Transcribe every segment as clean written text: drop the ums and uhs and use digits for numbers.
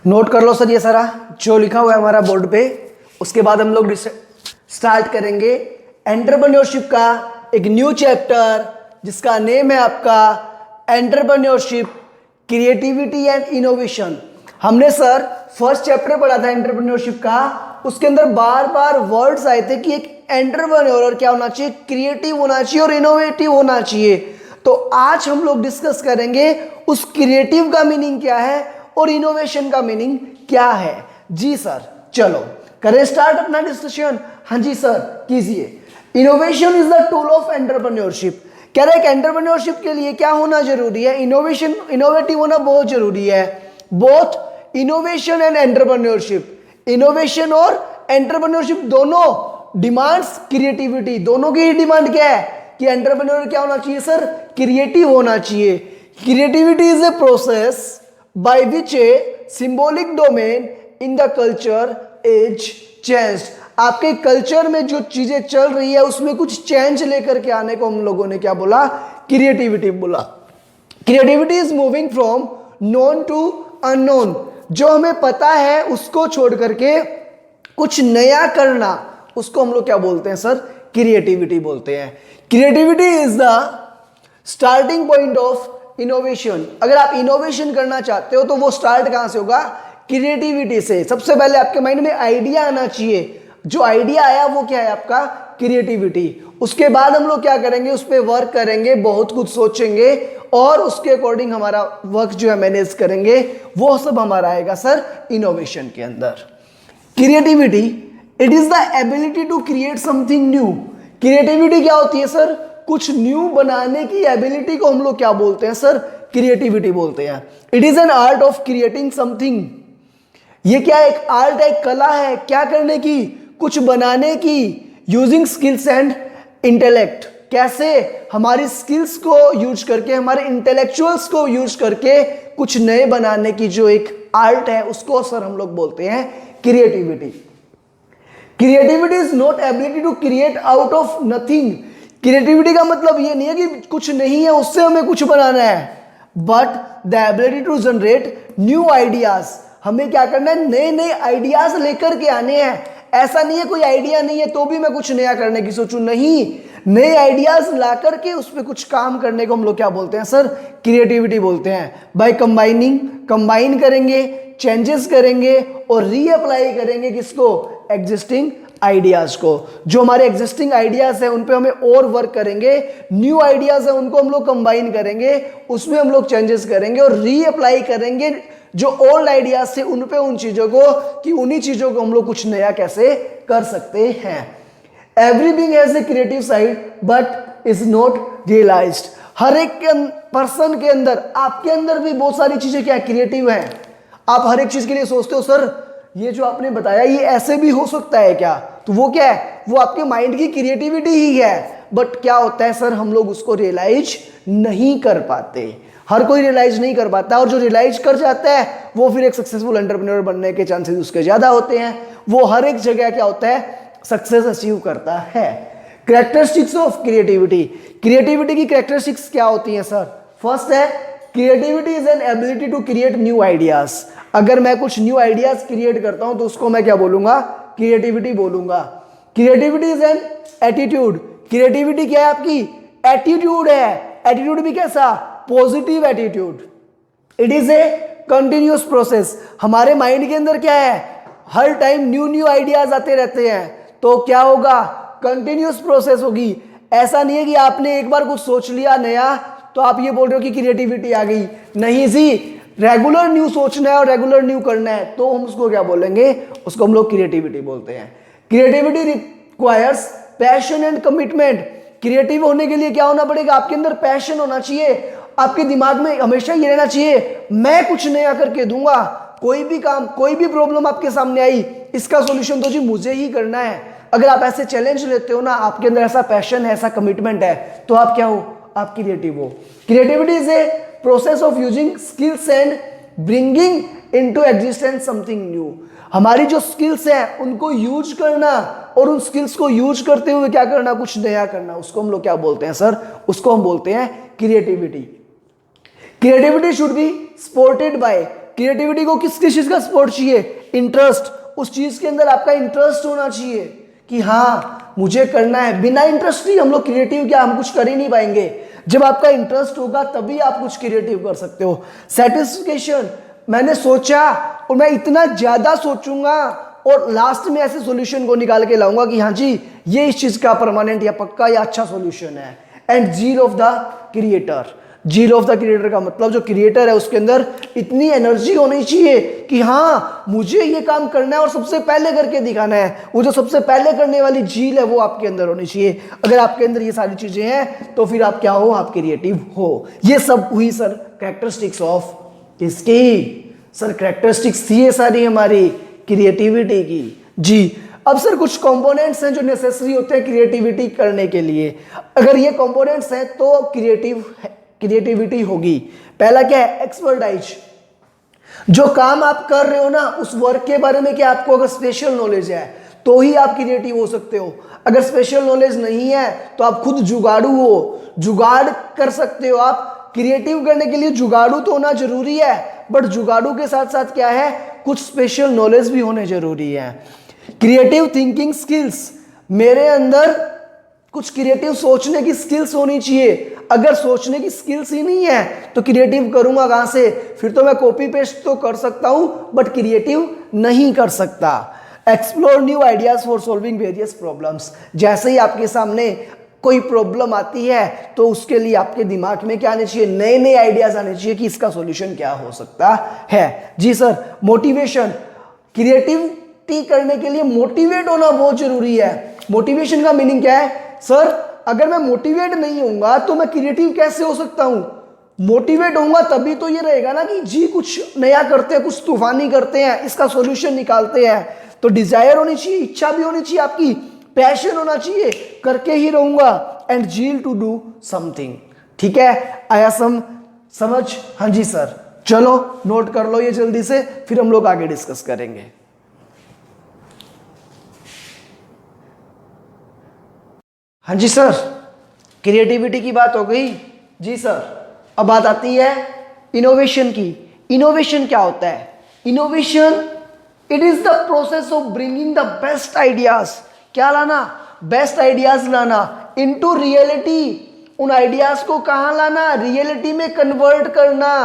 Note कर लो sir ये सारा जो लिखा हुआ है हमारा बोर्ड पे। उसके बाद हम लोग स्टार्ट करेंगे एंटरप्रेन्योरशिप का एक न्यू चैप्टर जिसका नेम है आपका एंटरप्रेन्योरशिप, क्रिएटिविटी एंड इनोवेशन। हमने सर फर्स्ट चैप्टर पढ़ा था एंटरप्रेन्योरशिप का, उसके अंदर बार बार वर्ड्स आए थे कि एक एंटरप्रेन्योर क्या होना चाहिए, क्रिएटिव होना चाहिए और इनोवेटिव होना चाहिए। तो आज हम लोग डिस्कस करेंगे उस क्रिएटिव का मीनिंग क्या है और इनोवेशन का मीनिंग क्या है। जी सर, चलो करें स्टार्ट अपना डिस्कशन। हाँ जी सर कीजिए। Innovation is the tool of entrepreneurship. कह रहे हैं एंटरप्रेन्योरशिप के लिए क्या होना जरूरी है, इनोवेशन, इनोवेटिव होना बहुत जरूरी है। Both innovation and entrepreneurship, innovation और एंटरप्रेन्योरशिप दोनों डिमांड्स क्रिएटिविटी। दोनों की ही डिमांड क्या है कि एंटरप्रेन्योर क्या होना चाहिए सर, क्रिएटिव होना चाहिए। Creativity is a process by which a symbolic domain in the culture is changed। आपके कल्चर में जो चीजें चल रही है उसमें कुछ चेंज लेकर के आने को हम लोगों ने क्या बोला, क्रिएटिविटी बोला। Creativity is moving from known to unknown. जो हमें पता है उसको छोड़ करके कुछ नया करना, उसको हम लोग क्या बोलते हैं सर, क्रिएटिविटी बोलते हैं। Creativity is the starting point of innovation. अगर आप इनोवेशन करना चाहते हो तो वो स्टार्ट कहां से होगा, क्रिएटिविटी से। सबसे पहले आपके माइंड में आइडिया आना चाहिए, जो आइडिया आया वो क्या है आपका, क्रिएटिविटी। उसके बाद हम लोग क्या करेंगे, उस पर वर्क करेंगे, बहुत कुछ सोचेंगे और उसके अकॉर्डिंग हमारा वर्क जो है मैनेज करेंगे, वो सब हमारा आएगा सर इनोवेशन के अंदर। Creativity it is the ability to create something new. Creativity क्या होती है सर, कुछ न्यू बनाने की एबिलिटी को हम लोग क्या बोलते हैं सर, क्रिएटिविटी बोलते हैं। It is an art of creating something. ये क्या है, एक आर्ट है, एक कला है, क्या करने की, कुछ बनाने की। यूजिंग स्किल्स एंड इंटेलेक्ट, कैसे हमारी स्किल्स को यूज करके, हमारे इंटेलेक्चुअल्स को यूज करके कुछ नए बनाने की जो एक आर्ट है उसको सर हम लोग बोलते हैं creativity. Creativity is not ability to create out of nothing. Creativity का मतलब ये नहीं है कि कुछ नहीं है उससे हमें कुछ बनाना है, but the ability to generate new ideas. हमें क्या करना है, नए नए आइडियाज लेकर के आने हैं। ऐसा नहीं है कोई आइडिया नहीं है तो भी मैं कुछ नया करने की सोचूं, नहीं, नए आइडियाज ला करके उस पर कुछ काम करने को हम लोग क्या बोलते हैं सर, क्रिएटिविटी बोलते हैं। बाय कंबाइनिंग, कंबाइन करेंगे, चेंजेस करेंगे और रीअप्लाई करेंगे किसको, एग्जिस्टिंग आइडियाज को। जो हमारे एग्जिस्टिंग आइडियाज है उन पे हमें और वर्क करेंगे, न्यू आइडियाज है उनको हम लोग कंबाइन करेंगे, उसमें हम लोग चेंजेस करेंगे और रीअप्लाई करेंगे जो ओल्ड आइडियाज से उन पे उन चीजों को, कि उन्हीं चीजों को हम लोग कुछ नया कैसे कर सकते हैं। Every being has a creative side but is not realised. हर एक पर्सन के अंदर, आपके अंदर भी बहुत सारी चीजें क्या क्रिएटिव हैं। आप हर एक चीज के लिए सोचते हो सर ये जो आपने बताया ये ऐसे भी हो सकता है क्या, तो वो क्या है, वो आपके माइंड की क्रिएटिविटी ही है। बट क्या होता है सर, हम लोग उसको रियलाइज नहीं कर पाते। हर कोई रियलाइज नहीं कर पाता और जो रियलाइज कर जाता है वो फिर एक सक्सेसफुल एंटरप्रेन्योर बनने के चांसेस उसके ज्यादा होते हैं। वो हर एक जगह क्या होता है, सक्सेस अचीव करता है। Characteristics of creativity. क्रिएटिविटी की कैरेक्टरिस्टिक्स क्या होती हैं सर, फर्स्ट है creativity is an ability to create new ideas. अगर मैं कुछ न्यू आइडियाज क्रिएट करता हूं तो उसको मैं क्या बोलूंगा, क्रिएटिविटी बोलूंगा। Creativity is an attitude. Creativity क्या है आपकी, एटीट्यूड है। एटीट्यूड भी कैसा, positive attitude. It is a continuous process. हमारे माइंड के अंदर क्या है, हर टाइम न्यू न्यू आइडियाज आते रहते हैं, तो क्या होगा, कंटिन्यूअस प्रोसेस होगी। ऐसा नहीं है कि आपने एक बार कुछ सोच लिया नया तो आप ये बोल रहे हो कि क्रिएटिविटी आ गई, नहीं जी, रेगुलर न्यू सोचना है और रेगुलर न्यू करना है तो हम उसको क्या बोलेंगे, उसको हम लोग क्रिएटिविटी बोलते हैं। Creativity requires passion and commitment. Creative होने के लिए क्या होना पड़ेगा, आपके अंदर पैशन होना चाहिए। आपके दिमाग में हमेशा ये रहना चाहिए मैं कुछ नया करके दूंगा। कोई भी काम, कोई भी प्रॉब्लम आपके सामने आई, इसका सॉल्यूशन तो जी मुझे ही करना है। अगर आप ऐसे चैलेंज लेते हो ना, आपके अंदर ऐसा पैशन है, ऐसा कमिटमेंट है, तो आप क्या हो, आप क्रिएटिव हो। Creativity is a process of using skills and bringing into existence something new. हमारी जो स्किल्स हैं उनको यूज करना और उन स्किल्स को यूज करते हुए क्या करना, कुछ नया करना, उसको हम लोग क्या बोलते हैं सर, उसको हम बोलते हैं creativity. Creativity should be supported by creativity को किस किस चीज का सपोर्ट चाहिए? इंटरेस्ट, उस चीज के अंदर आपका इंटरेस्ट होना चाहिए कि हाँ मुझे करना है। बिना इंटरेस्ट नहीं हम लोग क्रिएटिव क्या हम कुछ कर ही नहीं पाएंगे। जब आपका इंटरेस्ट होगा तभी आप कुछ क्रिएटिव कर सकते हो। सेटिस्फिकेशन, मैंने सोचा और मैं इतना ज्यादा सोचूंगा और लास्ट में ऐसे सॉल्यूशन को निकाल के लाऊंगा कि हाँ जी ये इस चीज का परमानेंट या पक्का या अच्छा सॉल्यूशन है। And zeal of the creator, zeal of the creator का मतलब जो क्रिएटर है उसके अंदर इतनी एनर्जी होनी चाहिए कि हाँ मुझे ये काम करना है और सबसे पहले करके दिखाना है। वो जो सबसे पहले करने वाली जील है वो आपके अंदर होनी चाहिए। अगर आपके अंदर ये सारी चीजें हैं तो फिर आप क्या हो? आप क्रिएटिव हो। ये सब हुई सर कैरेक्टरिस्टिक्स ऑफ किसकी? सर कैरेक्टरिस्टिक्स थी ये सारी हमारी क्रिएटिविटी की। जी अब सर कुछ कंपोनेंट्स हैं जो नेसेसरी होते हैं क्रिएटिविटी करने के लिए। अगर ये कंपोनेंट्स हैं तो क्रिएटिविटी होगी। पहला क्या है? एक्सपर्टाइज। जो काम आप कर रहे हो ना उस वर्क के बारे में क्या आपको अगर स्पेशल नॉलेज है तो ही आप क्रिएटिव हो सकते हो। अगर स्पेशल नॉलेज नहीं है तो आप खुद जुगाड़ू हो, जुगाड़ कर सकते हो। आप क्रिएटिव करने के लिए जुगाड़ू तो होना जरूरी है, बट जुगाड़ू के साथ साथ क्या है? कुछ स्पेशल नॉलेज भी होने जरूरी है। क्रिएटिव थिंकिंग स्किल्स, मेरे अंदर कुछ क्रिएटिव सोचने की स्किल्स होनी चाहिए। अगर सोचने की स्किल्स ही नहीं है तो क्रिएटिव करूंगा कहां से? फिर तो मैं कॉपी पेस्ट तो कर सकता हूं बट क्रिएटिव नहीं कर सकता। Explore new ideas for solving various problems, जैसे ही आपके सामने कोई प्रॉब्लम आती है तो उसके लिए आपके दिमाग में क्या आने चाहिए? नए नए आइडियाज आने चाहिए कि इसका सॉल्यूशन क्या हो सकता है। जी सर मोटिवेशन, क्रिएटिविटी करने के लिए मोटिवेट होना बहुत जरूरी है। मोटिवेशन का मीनिंग क्या है? सर अगर मैं मोटिवेट नहीं होऊंगा तो मैं क्रिएटिव कैसे हो सकता हूं? मोटिवेट होऊंगा तभी तो ये रहेगा ना कि जी कुछ नया करते हैं, कुछ तूफानी करते हैं, इसका सॉल्यूशन निकालते हैं। तो डिजायर होनी चाहिए, इच्छा भी होनी चाहिए आपकी, पैशन होना चाहिए, करके ही रहूंगा। And zeal to do something. ठीक है, आया समझ? हाँ जी सर, चलो नोट कर लो ये जल्दी से, फिर हम लोग आगे डिस्कस करेंगे। हाँ जी सर, क्रिएटिविटी की बात हो गई। जी सर, अब बात आती है इनोवेशन की। इनोवेशन क्या होता है? Innovation it is the process of bringing the best ideas. क्या लाना? बेस्ट आइडियाज लाना इनटू रियलिटी। उन आइडियाज को कहां लाना? रियलिटी में कन्वर्ट करना।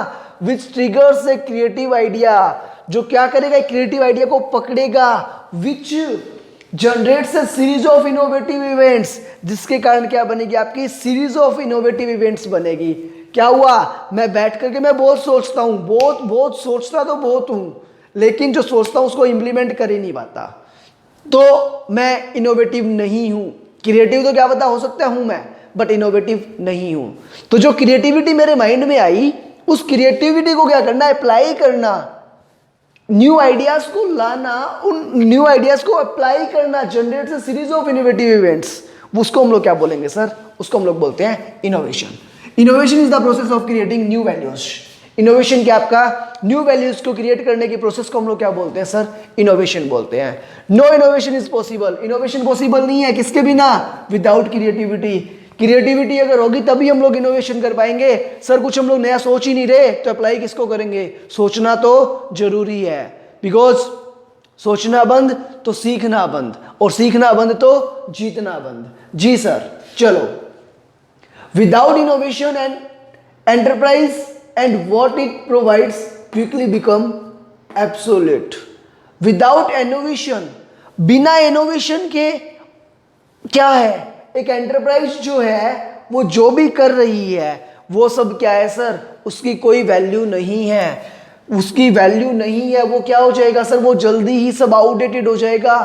Which triggers a creative idea, जो क्या करेगा? क्रिएटिव आइडिया को पकड़ेगा। Which generates a series of innovative events, जिसके कारण क्या बनेगी? आपकी सीरीज ऑफ इनोवेटिव इवेंट्स बनेगी। क्या हुआ? मैं बैठ करके मैं बहुत सोचता हूं, बहुत सोचता तो बहुत हूं, लेकिन जो सोचता हूं उसको इंप्लीमेंट कर ही नहीं पाता, तो मैं इनोवेटिव नहीं हूं। क्रिएटिव तो क्या पता हो सकता हूं मैं, बट इनोवेटिव नहीं हूं। तो जो क्रिएटिविटी मेरे माइंड में आई, उस क्रिएटिविटी को क्या करना? अप्लाई करना, न्यू आइडियाज को लाना, उन न्यू आइडियाज को अप्लाई करना, generate a series of innovative events. उसको हम लोग क्या बोलेंगे सर? उसको हम लोग बोलते हैं innovation. Innovation is the process of creating new values. Innovation क्या? आपका न्यू वैल्यूज को क्रिएट करने की प्रोसेस को हम लोग क्या बोलते हैं सर? इनोवेशन बोलते हैं। No innovation is possible, innovation possible नहीं है किसके बिना? Without creativity. क्रिएटिविटी अगर होगी तभी हम लोग इनोवेशन कर पाएंगे। सर कुछ हम लोग नया सोच ही नहीं रहे तो अप्लाई किसको करेंगे? सोचना तो जरूरी है, बिकॉज सोचना बंद तो सीखना बंद, और सीखना बंद तो जीतना बंद। जी सर, चलो। Without innovation and enterprise and what it provides quickly become absolute. Without innovation, बिना इनोवेशन के क्या है? एक एंटरप्राइज जो है वो जो भी कर रही है वो सब क्या है सर? उसकी कोई वैल्यू नहीं है, उसकी वैल्यू नहीं है। वो क्या हो जाएगा सर? वो जल्दी ही सब आउटडेटेड हो जाएगा,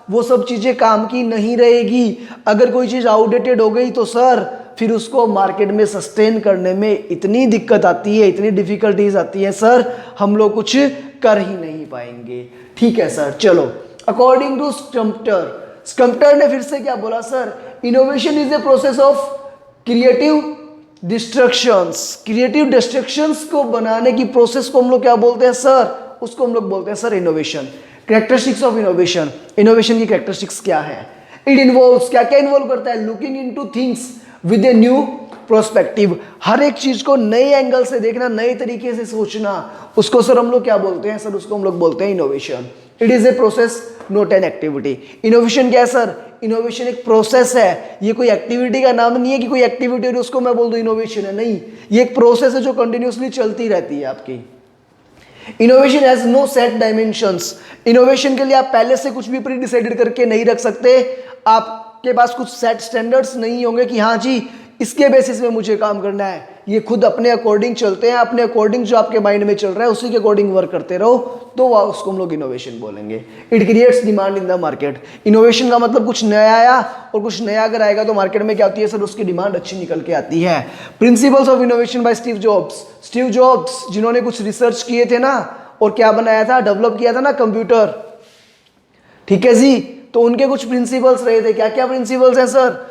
वो सब चीजें काम की नहीं रहेगी। अगर कोई चीज आउटडेटेड हो गई तो सर फिर उसको मार्केट में सस्टेन करने में इतनी दिक्कत आती है, इतनी डिफिकल्टीज आती है सर, हम लोग कुछ कर ही नहीं पाएंगे। ठीक है सर, चलो। अकॉर्डिंग टू स्कम्प्टर, स्कम्प्टर ने फिर से क्या बोला sir? Innovation is a process of creative destructions. Creative destructions को बनाने की प्रोसेस को हम लोग क्या बोलते हैं सर? उसको हम लोग बोलते हैं sir innovation. Characteristics of innovation, innovation की कैरेक्टरिस्टिक्स क्या है? इट इन्वॉल्व्स, क्या क्या इन्वॉल्व करता है? Looking into things with a new prospective, हर एक चीज को नए एंगल से देखना, नए तरीके से सोचना, उसको सर हम लोग क्या बोलते हैं? सर उसको हम लोग बोलते हैं innovation. It is a process not an activity. Innovation क्या है सर? इनोवेशन एक प्रोसेस है, ये कोई एक्टिविटी का नाम नहीं है कि कोई एक्टिविटी हो रही है उसको मैं बोल दूं इनोवेशन है, नहीं, ये एक प्रोसेस है जो कंटिन्यूसली चलती रहती है आपकी। Innovation has no set dimensions. Innovation के लिए आप पहले से कुछ भी प्री डिसाइडेड करके नहीं रख सकते, आपके पास कुछ सेट स्टैंडर्ड्स नहीं होंगे कि हाँ जी इसके बेसिस में मुझे काम करना है। ये खुद अपने अकॉर्डिंग चलते हैं, अपने अकॉर्डिंग जो आपके माइंड में चल रहा है उसी के अकॉर्डिंग वर्क करते रहो, तो उसको हम लोग इनोवेशन बोलेंगे। It creates demand in the market. Innovation का मतलब कुछ नया आया, और कुछ नया अगर आएगा तो मार्केट में क्या होती है सर? उसकी डिमांड अच्छी निकल के आती है। Principles of innovation by Steve Jobs. Steve Jobs जिन्होंने कुछ रिसर्च किए थे ना, और क्या बनाया था? डेवलप किया था ना कंप्यूटर, ठीक है जी, तो उनके कुछ प्रिंसिपल्स रहे थे। क्या क्या प्रिंसिपल्स हैं सर?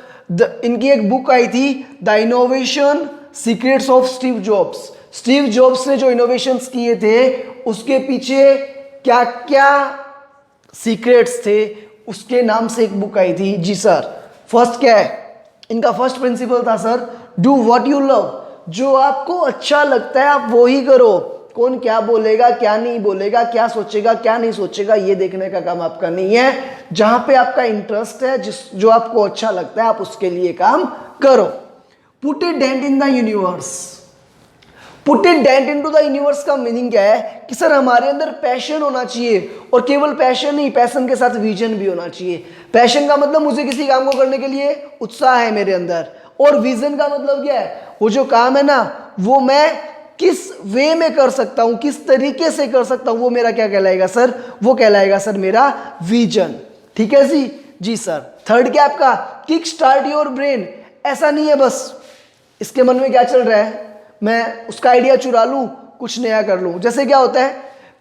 इनकी एक बुक आई थी the innovation secrets of Steve Jobs. Steve jobs ने जो इनोवेशंस किए थे उसके पीछे क्या क्या सीक्रेट्स थे, उसके नाम से एक बुक आई थी जी सर। फर्स्ट क्या है इनका? फर्स्ट प्रिंसिपल था sir, do what you love. जो आपको अच्छा लगता है आप वो ही करो। कौन क्या बोलेगा, क्या नहीं बोलेगा, क्या सोचेगा, क्या नहीं सोचेगा, ये देखने का काम आपका नहीं है। जहां पे आपका इंटरेस्ट है, जो आपको अच्छा लगता है, आप उसके लिए काम करो। Put a dent in the universe. Put a dent into the universe का मीनिंग क्या है? कि सर हमारे अंदर पैशन होना चाहिए, और केवल पैशन नहीं, पैशन के साथ विजन भी होना चाहिए। पैशन का मतलब मुझे किसी काम को करने के लिए उत्साह है मेरे अंदर, और विजन का मतलब क्या है? वो जो काम है ना वो मैं किस वे में कर सकता हूं, किस तरीके से कर सकता हूं, वो मेरा क्या कहलाएगा सर? वो कहलाएगा सर मेरा विजन। ठीक है जी सर। थर्ड क्या आपका? Kick start your brain. ऐसा नहीं है बस इसके मन में क्या चल रहा है मैं उसका आइडिया चुरा लूं, कुछ नया कर लूं। जैसे क्या होता है,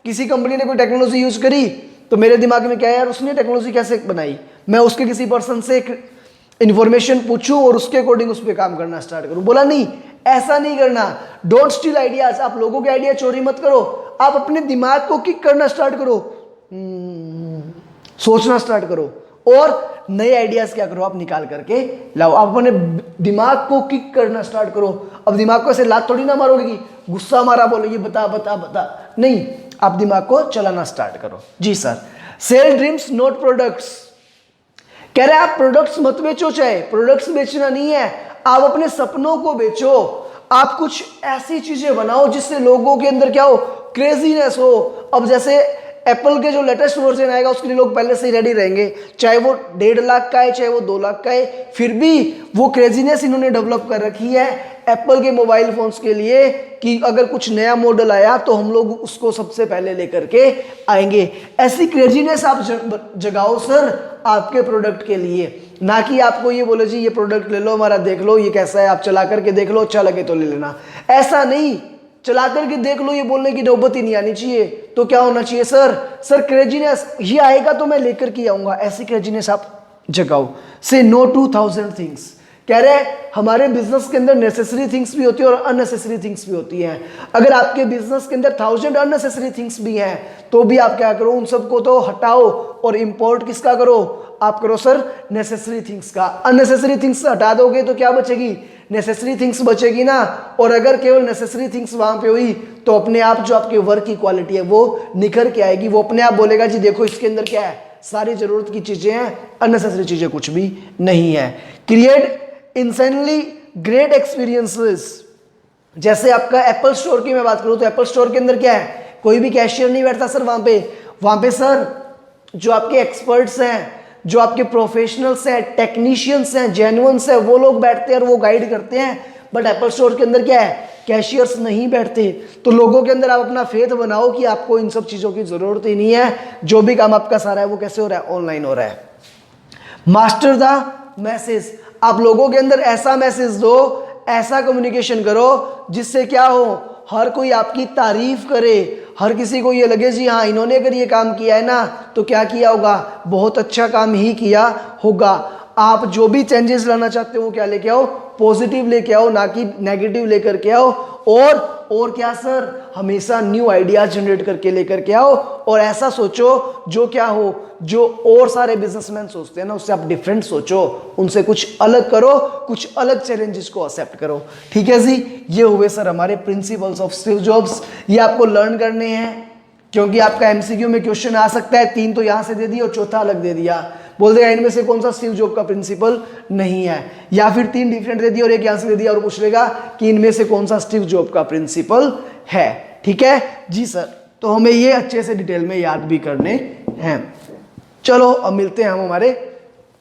किसी कंपनी ने कोई टेक्नोलॉजी यूज करी तो मेरे दिमाग में क्या है यार, उसने टेक्नोलॉजी कैसे बनाई, मैं उसके किसी पर्सन से इंफॉर्मेशन पूछूं और उसके अकॉर्डिंग उस पर काम करना स्टार्ट करूं। बोला नहीं, ऐसा नहीं करना। Don't steel ideas. आप लोगों के आइडिया चोरी मत करो, आप अपने दिमाग को किक करना स्टार्ट करो, सोचना स्टार्ट करो, और नए आइडियाज क्या करो, आप निकाल करके लाओ। आप अपने दिमाग को किक करना स्टार्ट करो। अब दिमाग को ऐसे लात थोड़ी ना मारोगे कि गुस्सा मारा बोलोगे बता बता बता, नहीं, आप दिमाग को चलाना स्टार्ट करो। जी sir. Sell dreams not products. कह रहे आप प्रोडक्ट्स मत बेचो, चाहे प्रोडक्ट्स बेचना नहीं है, आप अपने सपनों को बेचो। आप कुछ ऐसी चीजें बनाओ जिससे लोगों के अंदर क्या हो, क्रेजीनेस हो। अब जैसे एप्पल के जो लेटेस्ट वर्जन आएगा उसके लिए लोग पहले से ही रेडी रहेंगे, चाहे वो 1.5 लाख का है, चाहे वो 2 लाख का है, फिर भी वो क्रेजीनेस इन्होंने डेवलप कर रखी है एप्पल के मोबाइल फोन्स के लिए कि अगर कुछ नया मॉडल आया तो हम लोग उसको सबसे पहले लेकर के आएंगे। ऐसी क्रेजीनेस आप जगाओ सर आपके प्रोडक्ट के लिए, ना कि आपको ये बोले जी ये प्रोडक्ट ले लो हमारा, देख लो ये कैसा है, आप चला करके देख लो, अच्छा लगे तो ले लेना। ऐसा नहीं, चला करके देख लो ये बोलने की नौबत ही नहीं आनी चाहिए। तो क्या होना चाहिए सर क्रेजीनेस, ये आएगा तो मैं लेकर के आऊंगा, ऐसी क्रेजीनेस आप जगाओ। से नो टू 1000 थिंग्स। कह रहे हैं हमारे बिजनेस के अंदर नेसेसरी थिंग्स भी होती है और अननेसेसरी थिंग्स भी होती हैं। अगर आपके बिजनेस के अंदर 1000 अननेसेसरी थिंग्स भी हैं तो भी आप क्या करो, उन सबको तो हटाओ और इंपोर्ट किसका करो, आप करो सर नेसेसरी थिंग्स का। अननेसेसरी थिंग्स हटा दोगे तो क्या बचेगी, नेसेसरी थिंग्स बचेगी ना। और अगर केवल नेसेसरी थिंग्स वहां पे हुई तो अपने आप जो आपके वर्क की क्वालिटी है वो निखर के आएगी। वो अपने आप बोलेगा जी देखो इसके अंदर क्या है, सारी जरूरत की चीजें हैं, अननेसेसरी चीजें कुछ भी नहीं है। Create insanely great experiences. जैसे आपका एप्पल स्टोर की मैं बात करूं तो एप्पल स्टोर के अंदर क्या है, कोई भी कैशियर नहीं बैठता सर वहां पे सर जो आपके एक्सपर्ट्स हैं, जो आपके प्रोफेशनल्स हैं, टेक्नीशियंस हैं, जेन्युइन्स हैं, वो लोग बैठते हैं और वो गाइड करते हैं। बट एप्पल स्टोर के अंदर क्या है, कैशियर्स नहीं बैठते। तो लोगों के अंदर आप अपना फेथ बनाओ कि आपको इन सब चीजों की जरूरत ही नहीं है, जो भी काम आपका सारा है वो कैसे हो रहा है, ऑनलाइन हो रहा है। Master the message. आप लोगों के अंदर ऐसा मैसेज दो, ऐसा कम्युनिकेशन करो जिससे क्या हो, हर कोई आपकी तारीफ करे, हर किसी को ये लगे जी हाँ इन्होंने अगर ये काम किया है ना तो क्या किया होगा, बहुत अच्छा काम ही किया होगा। आप जो भी चेंजेस लाना चाहते हो वो क्या लेके आओ, पॉजिटिव लेके आओ, ना कि नेगेटिव लेकर के आओ। और क्या सर, हमेशा न्यू आइडियाज जनरेट करके लेकर के आओ और ऐसा सोचो जो क्या हो, जो और सारे बिजनेसमैन सोचते हैं ना उससे आप डिफरेंट सोचो, उनसे कुछ अलग करो, कुछ अलग चैलेंजेस को एक्सेप्ट करो। ठीक है जी, ये हुए सर हमारे प्रिंसिपल्स ऑफ स्टीव जॉब्स। ये आपको लर्न करने हैं क्योंकि आपका एमसीक्यू में क्वेश्चन आ सकता है। 3 तो यहां से दे दिया और चौथा अलग दे दिया, बोल देगा इनमें से कौन सा स्टीव जॉब का प्रिंसिपल नहीं है, या फिर 3 डिफरेंट दे दिया और एक यहां से दे दिया और पूछ लेगा कि इनमें से कौन सा स्टीव जॉब का प्रिंसिपल है। ठीक है जी सर, तो हमें ये अच्छे से डिटेल में याद भी करने हैं। चलो अब मिलते हैं हम हमारे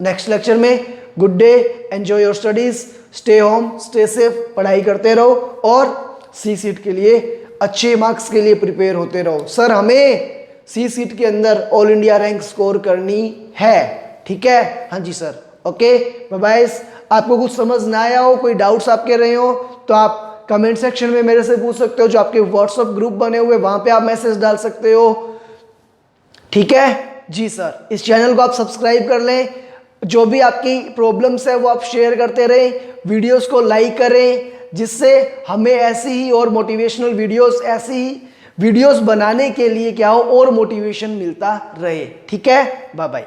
नेक्स्ट लेक्चर में। Good day, enjoy your studies, stay home, stay safe, पढ़ाई करते रहो और सी सीट के लिए अच्छे मार्क्स के लिए प्रिपेयर होते रहो। सर हमें सी सीट के अंदर ऑल इंडिया रैंक स्कोर करनी है। ठीक है, हाँ जी सर, ओके बाय बाय। आपको कुछ समझ ना आया हो, कोई डाउट्स आपके रहे हो तो आप कमेंट सेक्शन में मेरे से पूछ सकते हो, जो आपके व्हाट्सएप ग्रुप बने हुए वहां पे आप मैसेज डाल सकते हो। ठीक है जी सर, इस चैनल को आप सब्सक्राइब कर लें, जो भी आपकी प्रॉब्लम्स है वो आप शेयर करते रहें, वीडियोस को लाइक करें, जिससे हमें ऐसी ही और मोटिवेशनल वीडियोस, ऐसी ही वीडियोस बनाने के लिए क्या हो और मोटिवेशन मिलता रहे। ठीक है, बाय बाय।